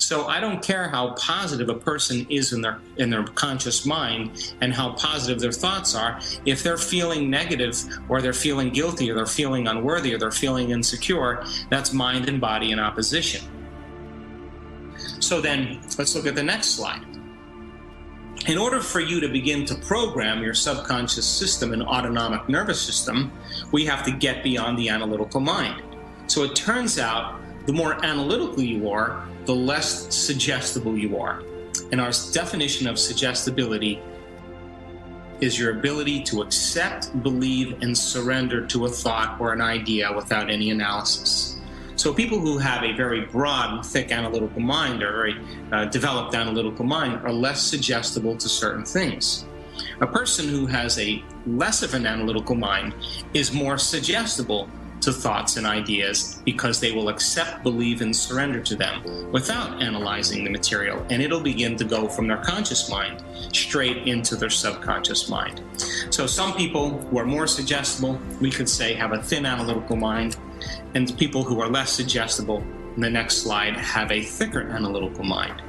So I don't care how positive a person is in their conscious mind and how positive their thoughts are. If they're feeling negative, or they're feeling guilty, or they're feeling unworthy, or they're feeling insecure, that's mind and body in opposition. So then let's look at the next slide. In order for you to begin to program your subconscious system and autonomic nervous system, we have to get beyond the analytical mind. So it turns out the more analytical you are, the less suggestible you are. And our definition of suggestibility is your ability to accept, believe, and surrender to a thought or an idea without any analysis. So people who have a very broad and thick analytical mind, or very developed analytical mind, are less suggestible to certain things. A person who has a less of an analytical mind is more suggestible to thoughts and ideas, because they will accept, believe, and surrender to them without analyzing the material, and it'll begin to go from their conscious mind straight into their subconscious mind. So some people who are more suggestible, we could say, have a thin analytical mind, and people who are less suggestible, in the next slide, have a thicker analytical mind.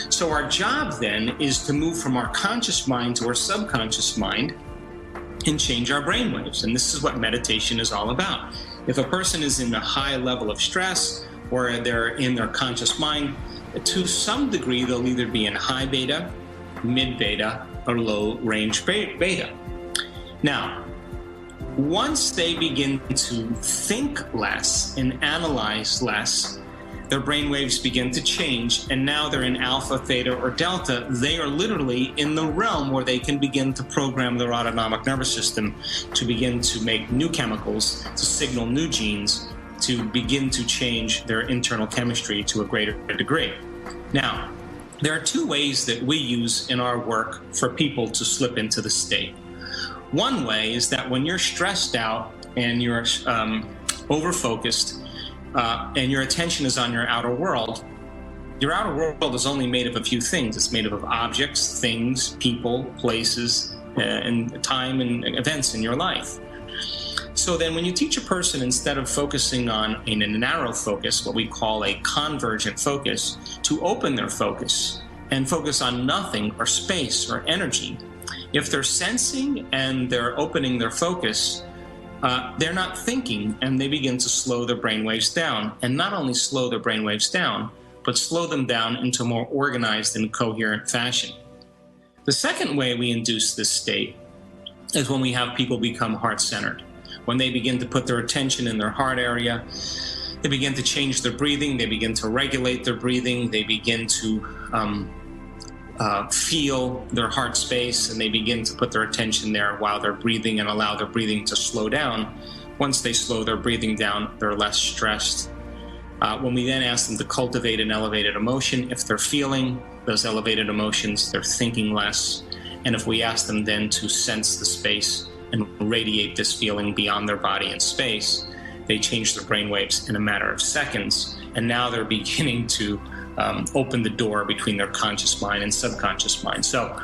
So our job then is to move from our conscious mind to our subconscious mind and change our brainwaves. And this is what meditation is all about. If a person is in a high level of stress, or they're in their conscious mind, to some degree they'll either be in high beta, mid beta, or low range beta. Now, once they begin to think less and analyze less, their brainwaves begin to change, and now they're in alpha, theta, or delta. They are literally in the realm where they can begin to program their autonomic nervous system to begin to make new chemicals, to signal new genes, to begin to change their internal chemistry to a greater degree. Now, there are two ways that we use in our work for people to slip into the state. One way is that when you're stressed out and you're over-focused, and your attention is on your outer world, your outer world is only made of a few things. It's made up of objects, things, people, places, and time and events in your life. So then when you teach a person, instead of focusing on in a narrow focus, what we call a convergent focus, to open their focus and focus on nothing or space or energy, if they're sensing and they're opening their focus, they're not thinking, and they begin to slow their brainwaves down. And not only slow their brainwaves down, but slow them down into a more organized and coherent fashion. The second way we induce this state is when we have people become heart-centered. When they begin to put their attention in their heart area, they begin to change their breathing, they begin to regulate their breathing, they begin to feel their heart space, and they begin to put their attention there while they're breathing and allow their breathing to slow down. Once they slow their breathing down, they're less stressed. When we then ask them to cultivate an elevated emotion, if they're feeling those elevated emotions, they're thinking less. And if we ask them then to sense the space and radiate this feeling beyond their body and space, they change their brainwaves in a matter of seconds. And now they're beginning to open the door between their conscious mind and subconscious mind. So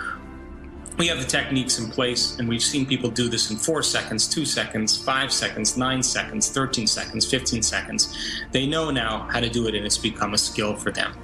we have the techniques in place, and we've seen people do this in 4 seconds, 2 seconds, 5 seconds, 9 seconds, 13 seconds, 15 seconds. They know now how to do it, and it's become a skill for them.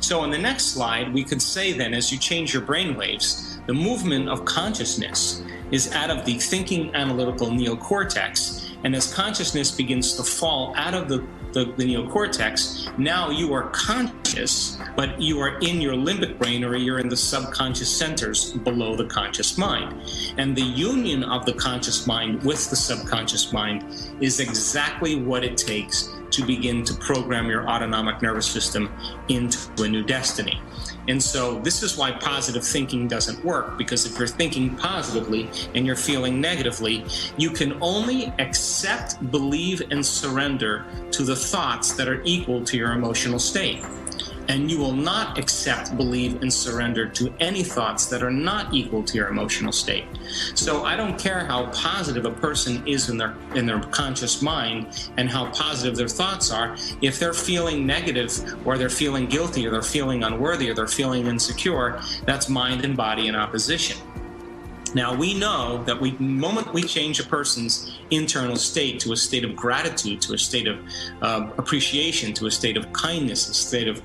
So on the next slide, we could say then, as you change your brainwaves, the movement of consciousness is out of the thinking analytical neocortex, and as consciousness begins to fall out of the neocortex, now you are conscious, but you are in your limbic brain, or you're in the subconscious centers below the conscious mind. And the union of the conscious mind with the subconscious mind is exactly what it takes to begin to program your autonomic nervous system into a new destiny. And so this is why positive thinking doesn't work, because if you're thinking positively and you're feeling negatively, you can only accept, believe, and surrender to the thoughts that are equal to your emotional state. And you will not accept, believe, and surrender to any thoughts that are not equal to your emotional state. So I don't care how positive a person is in their conscious mind and how positive their thoughts are. If they're feeling negative, or they're feeling guilty, or they're feeling unworthy, or they're feeling insecure, that's mind and body in opposition. Now, we know that the moment we change a person's internal state to a state of gratitude, to a state of appreciation, to a state of kindness, a state of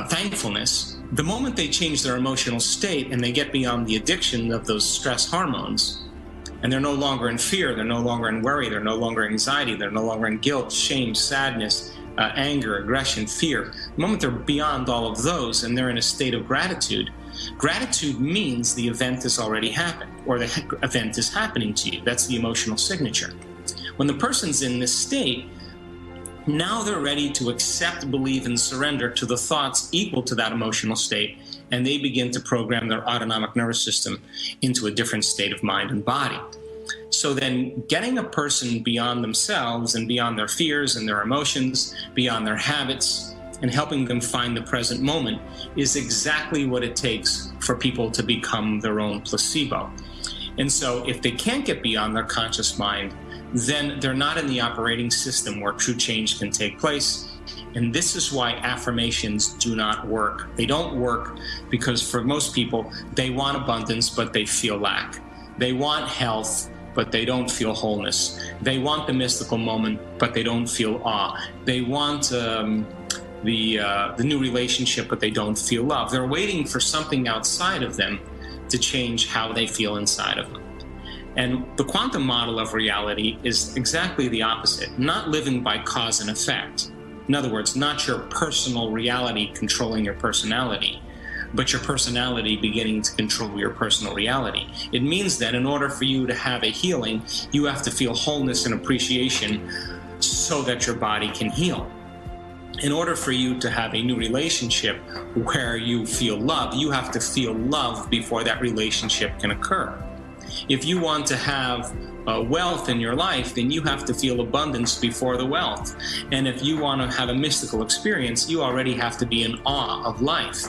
thankfulness, the moment they change their emotional state and they get beyond the addiction of those stress hormones, and they're no longer in fear, they're no longer in worry, they're no longer in anxiety, they're no longer in guilt, shame, sadness, anger, aggression, fear. The moment they're beyond all of those and they're in a state of gratitude, gratitude means the event has already happened, or the event is happening to you. That's the emotional signature. When the person's in this state, now they're ready to accept, believe, and surrender to the thoughts equal to that emotional state, and they begin to program their autonomic nervous system into a different state of mind and body. So then getting a person beyond themselves and beyond their fears and their emotions, beyond their habits, and helping them find the present moment is exactly what it takes for people to become their own placebo. And so if they can't get beyond their conscious mind, then they're not in the operating system where true change can take place. And this is why affirmations do not work. They don't work because for most people, they want abundance, but they feel lack. They want health, but they don't feel wholeness. They want the mystical moment, but they don't feel awe. They want the new relationship, but they don't feel love. They're waiting for something outside of them to change how they feel inside of them. And the quantum model of reality is exactly the opposite, not living by cause and effect. In other words, not your personal reality controlling your personality, but your personality beginning to control your personal reality. It means that in order for you to have a healing, you have to feel wholeness and appreciation so that your body can heal. In order for you to have a new relationship where you feel love, you have to feel love before that relationship can occur. If you want to have wealth in your life, then you have to feel abundance before the wealth. And if you want to have a mystical experience, you already have to be in awe of life.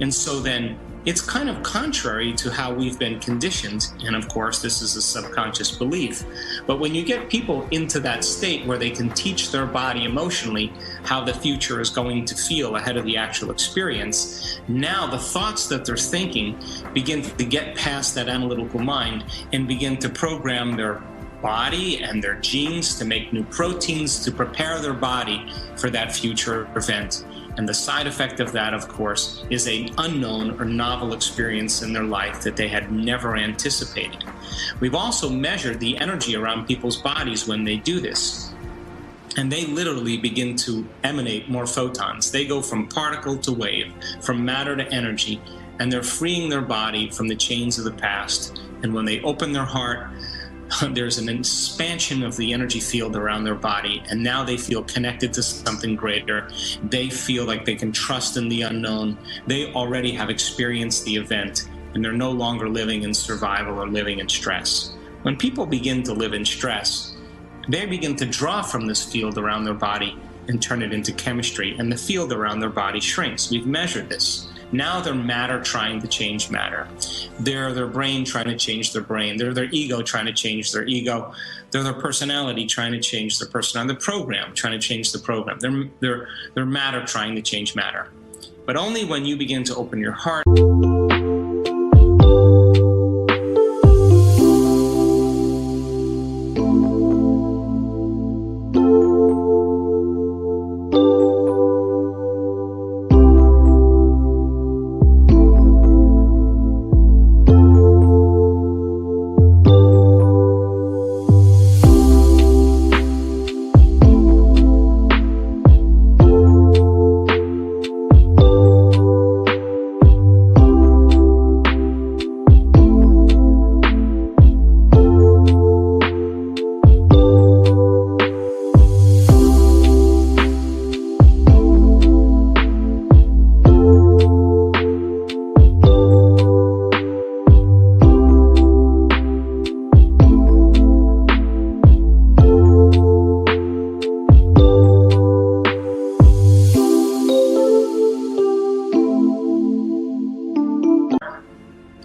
And so then it's kind of contrary to how we've been conditioned. And of course, this is a subconscious belief. But when you get people into that state where they can teach their body emotionally how the future is going to feel ahead of the actual experience, now the thoughts that they're thinking begin to get past that analytical mind and begin to program their body and their genes to make new proteins to prepare their body for that future event. And the side effect of that, of course, is an unknown or novel experience in their life that they had never anticipated. We've also measured the energy around people's bodies when they do this. And they literally begin to emanate more photons. They go from particle to wave, from matter to energy, and they're freeing their body from the chains of the past. And when they open their heart, there's an expansion of the energy field around their body, and now they feel connected to something greater. They feel like they can trust in the unknown. They already have experienced the event, and they're no longer living in survival or living in stress. When people begin to live in stress, they begin to draw from this field around their body and turn it into chemistry, and the field around their body shrinks. We've measured this. Now they're matter trying to change matter. They're their brain trying to change their brain. They're their ego trying to change their ego. They're their personality trying to change their personality. The program trying to change the program. They're matter trying to change matter. But only when you begin to open your heart.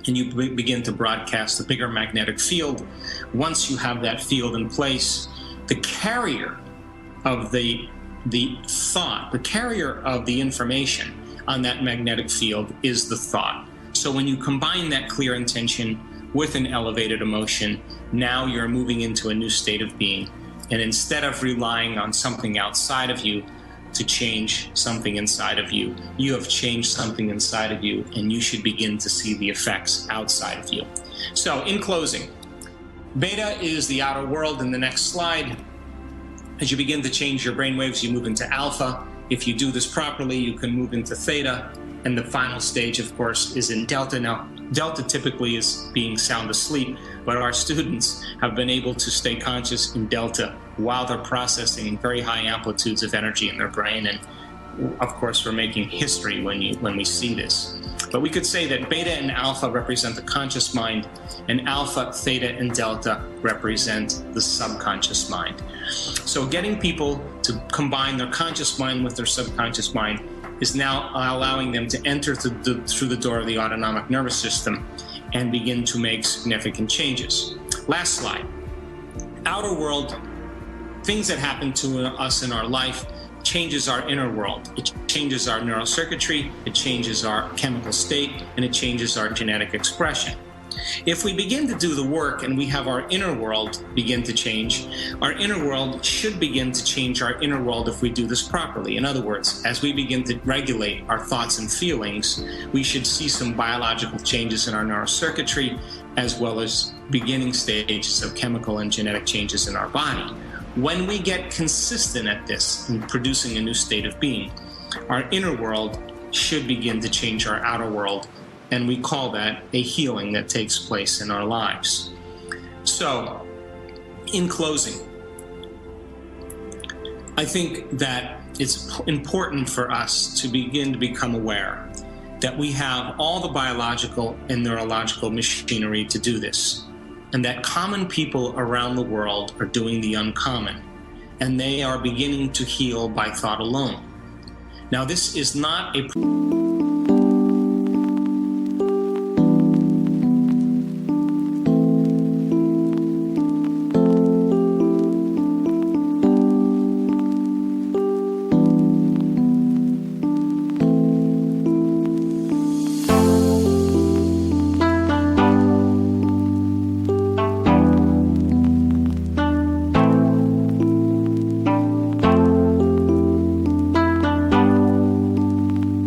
And you begin to broadcast a bigger magnetic field. Once you have that field in place, the carrier of the thought, the carrier of the information on that magnetic field is the thought. So when you combine that clear intention with an elevated emotion, now you're moving into a new state of being. And instead of relying on something outside of you to change something inside of you, you have changed something inside of you, and you should begin to see the effects outside of you. So in closing, beta is the outer world. In the next slide, as you begin to change your brainwaves, you move into alpha. If you do this properly, you can move into theta. And the final stage, of course, is in delta. Now, delta typically is being sound asleep, but our students have been able to stay conscious in delta while they're processing very high amplitudes of energy in their brain. And of course, we're making history when we see this. But we could say that beta and alpha represent the conscious mind, and alpha, theta, and delta represent the subconscious mind. So getting people to combine their conscious mind with their subconscious mind is now allowing them to enter through the door of the autonomic nervous system and begin to make significant changes. Last slide. Outer world, things that happen to us in our life, changes our inner world. It changes our neural circuitry, it changes our chemical state, and it changes our genetic expression. If we begin to do the work and we have our inner world begin to change, our inner world should begin to change our inner world if we do this properly. In other words, as we begin to regulate our thoughts and feelings, we should see some biological changes in our neural circuitry, as well as beginning stages of chemical and genetic changes in our body. When we get consistent at this in producing a new state of being, our inner world should begin to change our outer world, and we call that a healing that takes place in our lives. So, in closing, I think that it's important for us to begin to become aware that we have all the biological and neurological machinery to do this, and that common people around the world are doing the uncommon, and they are beginning to heal by thought alone. Now, this is not a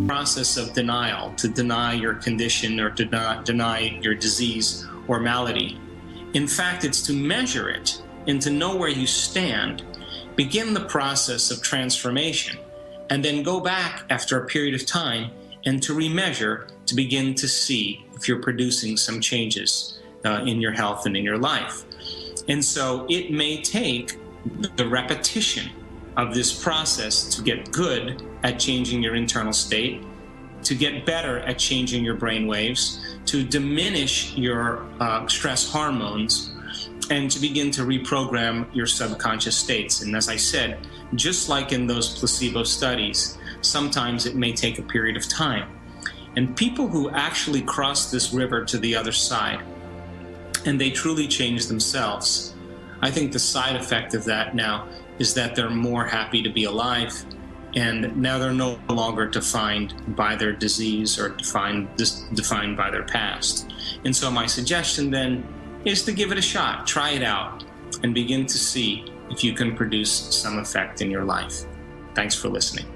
process of denial, to deny your condition or to deny your disease or malady. In fact, it's to measure it and to know where you stand, begin the process of transformation, and then go back after a period of time and to remeasure to begin to see if you're producing some changes in your health and in your life. And so it may take the repetition of this process to get good at changing your internal state, to get better at changing your brain waves, to diminish your stress hormones, and to begin to reprogram your subconscious states. And as I said, just like in those placebo studies, sometimes it may take a period of time. And people who actually cross this river to the other side, and they truly change themselves, I think the side effect of that now is that they're more happy to be alive, and now they're no longer defined by their disease or defined by their past. And so my suggestion then is to give it a shot, try it out, and begin to see if you can produce some effect in your life. Thanks for listening.